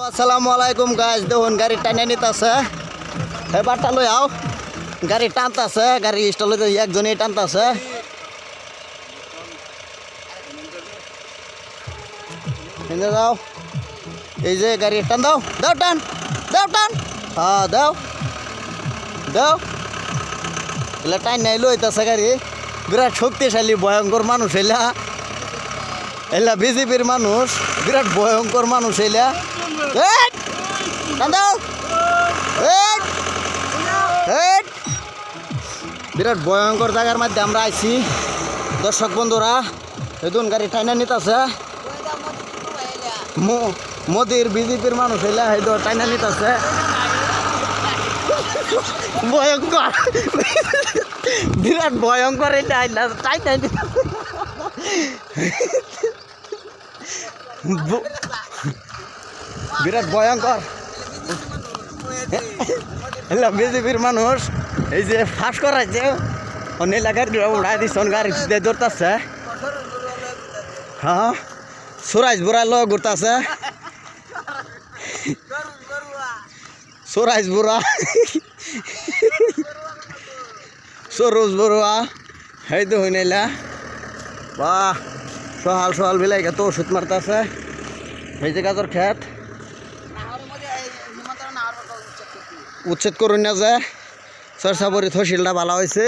আসসালামু আলাইকুম গাইস, দেখুন গাড়ি টানে নিতেছে। এবারটা লই আও, গাড়ি টানতেছে, গাড়ি স্টলে একজনই টানতেছে। দাও, এই যে গাড়ি টান দাও, দাও টান, দাও টান, হ্যাঁ দাও দাও। এলা টাইম নাই লইতেছে গাড়ি, বিরাট শক্তিশালী ভয়ঙ্কর মানুষ এলা। এলা বিজেপির মানুষ, বিরাট ভয়ঙ্কর মানুষ এলা। বিরাট ভয়ঙ্কর জায়গার মধ্যে আমরা আইছি দর্শক বন্ধুরা। এদিন গাড়ি টাইনা নিতেছে, মোদির বিজেপির মানুষ এলা টাইনা নিতেছে। ভয়ঙ্কর, বিরাট ভয়ঙ্কর এটা টাইনা বিরাট ভয়ঙ্কর। বিজেপির মানুষ এই যে ফাঁস করাইছে, অন্য এলাকার উড়াই দিচ্ছে, গাড়ি ধরতেছে। হ্যাঁ, সুরাজ বুড়া লো ঘুরতেছে, সুরাজ বুড়া, সরোজ বড়ুয়া, এই তো হইনাইলা। বাহ, সহাল সহাল বিলাই তো ওষুধ মারতেছে। এই যে গাজর খেত উচ্ছেদ করুন না, যে সরসাবরী তহসিলটা ভালো হয়েছে।